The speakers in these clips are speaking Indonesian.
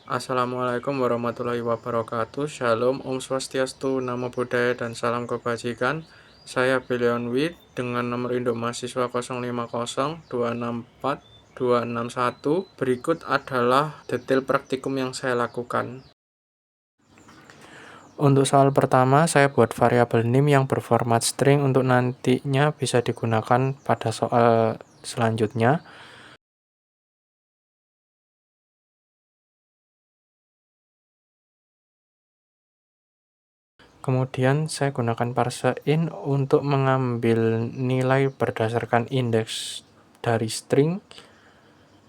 Assalamualaikum warahmatullahi wabarakatuh. Shalom, Om Swastiastu, Namo Buddhaya, dan salam kebajikan. Saya Belion Wid dengan nomor induk mahasiswa 050264261. Berikut adalah detail praktikum yang saya lakukan. Untuk soal pertama, saya buat variabel nim yang berformat string untuk nantinya bisa digunakan pada soal selanjutnya. Kemudian saya gunakan parseIn untuk mengambil nilai berdasarkan indeks dari string,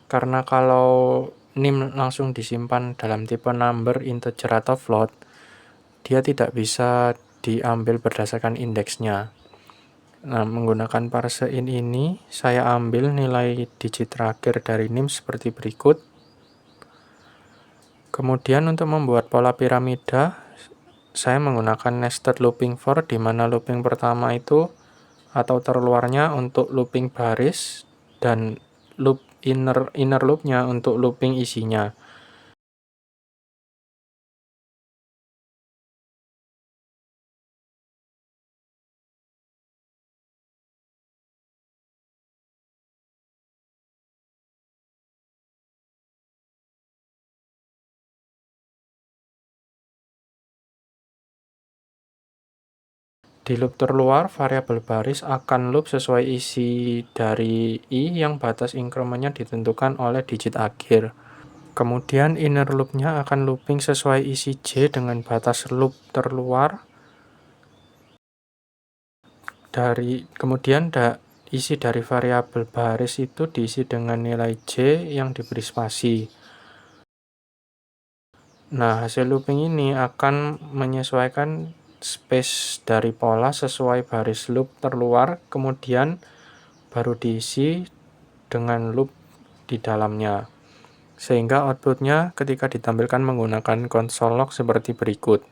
karena kalau nim langsung disimpan dalam tipe number, integer, atau float, dia tidak bisa diambil berdasarkan indeksnya. Nah, menggunakan parseIn ini, saya ambil nilai digit terakhir dari nim seperti berikut. Kemudian untuk membuat pola piramida, saya menggunakan nested looping for, di mana looping pertama itu atau terluarnya untuk looping baris dan loop inner loopnya untuk looping isinya. Di loop terluar, variabel baris akan loop sesuai isi dari i yang batas incrementnya ditentukan oleh digit akhir. Kemudian inner loopnya akan looping sesuai isi j dengan batas loop terluar. Kemudian isi dari variabel baris itu diisi dengan nilai j yang diberi spasi. Nah, hasil looping ini akan menyesuaikan space dari pola sesuai baris loop terluar, kemudian baru diisi dengan loop di dalamnya. Sehingga outputnya ketika ditampilkan menggunakan console log seperti berikut.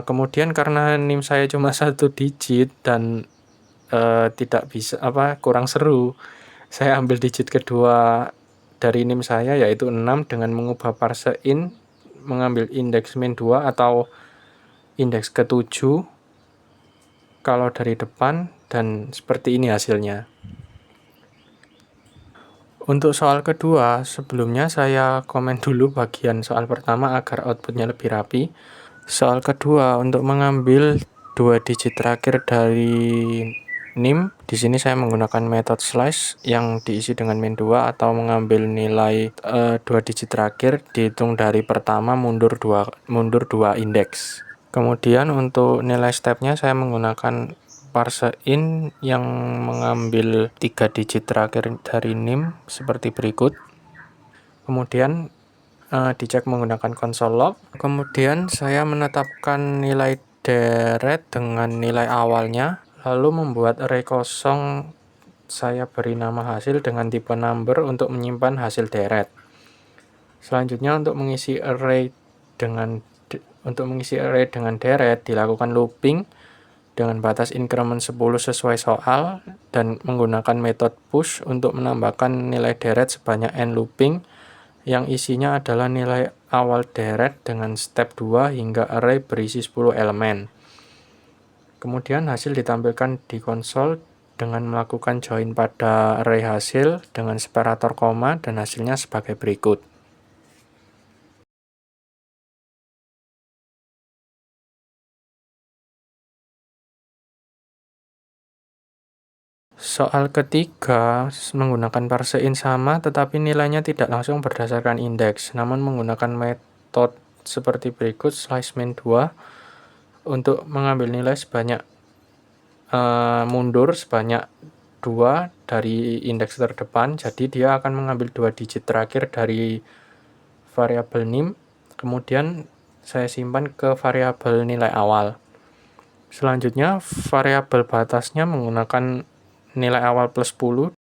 Kemudian karena NIM saya cuma 1 digit dan tidak bisa kurang seru, saya ambil digit kedua dari NIM saya yaitu 6 dengan mengubah parseIn, mengambil indeks min 2 atau indeks ke-7 kalau dari depan, dan seperti ini hasilnya. Untuk soal kedua, sebelumnya saya komen dulu bagian soal pertama agar outputnya lebih rapi. Soal kedua, untuk mengambil 2 digit terakhir dari NIM, di sini saya menggunakan metode slice yang diisi dengan min 2 atau mengambil nilai 2 digit terakhir dihitung dari pertama mundur 2 indeks. Kemudian untuk nilai stepnya saya menggunakan parseIn yang mengambil 3 digit terakhir dari NIM seperti berikut. Kemudian dicek menggunakan console log. Kemudian saya menetapkan nilai deret dengan nilai awalnya, lalu membuat array kosong. Saya beri nama hasil dengan tipe number untuk menyimpan hasil deret. Selanjutnya untuk mengisi array dengan deret dilakukan looping dengan batas increment 10 sesuai soal dan menggunakan metode push untuk menambahkan nilai deret sebanyak n looping yang isinya adalah nilai awal deret dengan step 2 hingga array berisi 10 elemen. Kemudian hasil ditampilkan di konsol dengan melakukan join pada array hasil dengan separator koma dan hasilnya sebagai berikut. Soal ketiga menggunakan parseIn sama, tetapi nilainya tidak langsung berdasarkan indeks, namun menggunakan metode seperti berikut slice min 2 untuk mengambil nilai sebanyak mundur sebanyak 2 dari indeks terdepan. Jadi dia akan mengambil 2 digit terakhir dari variabel NIM, kemudian saya simpan ke variabel nilai awal. Selanjutnya variabel batasnya menggunakan nilai awal plus 10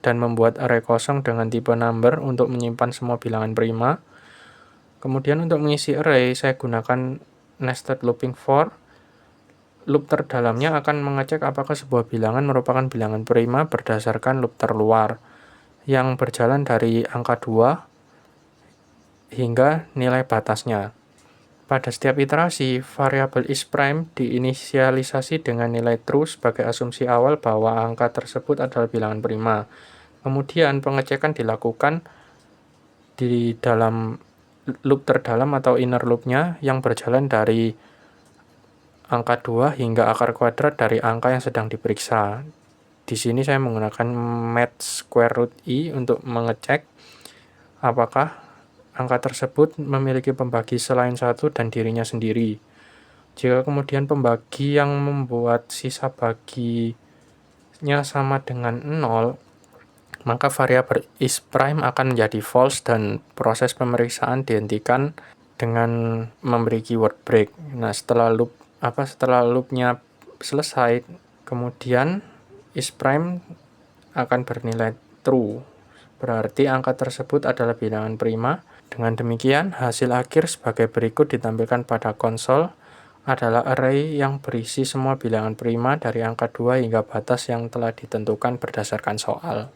dan membuat array kosong dengan tipe number untuk menyimpan semua bilangan prima. Kemudian untuk mengisi array, saya gunakan nested looping for. Loop terdalamnya akan mengecek apakah sebuah bilangan merupakan bilangan prima berdasarkan loop terluar yang berjalan dari angka 2 hingga nilai batasnya. Pada setiap iterasi, variabel isPrime diinisialisasi dengan nilai true sebagai asumsi awal bahwa angka tersebut adalah bilangan prima. Kemudian pengecekan dilakukan di dalam loop terdalam atau inner loop-nya yang berjalan dari angka 2 hingga akar kuadrat dari angka yang sedang diperiksa. Di sini saya menggunakan math square root i untuk mengecek apakah angka tersebut memiliki pembagi selain satu dan dirinya sendiri. Jika kemudian pembagi yang membuat sisa baginya sama dengan 0, maka variabel isPrime akan menjadi false dan proses pemeriksaan dihentikan dengan memberi keyword break. Nah, setelah loopnya selesai, kemudian isPrime akan bernilai true. Berarti angka tersebut adalah bilangan prima. Dengan demikian, hasil akhir sebagai berikut ditampilkan pada konsol adalah array yang berisi semua bilangan prima dari angka 2 hingga batas yang telah ditentukan berdasarkan soal.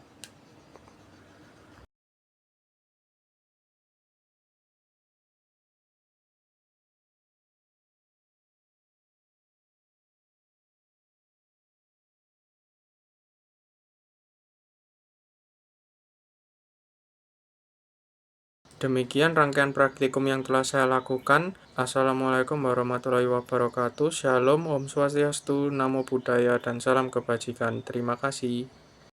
Demikian rangkaian praktikum yang telah saya lakukan. Assalamualaikum warahmatullahi wabarakatuh. Shalom, Om Swastiastu, Namo Buddhaya, dan salam kebajikan. Terima kasih.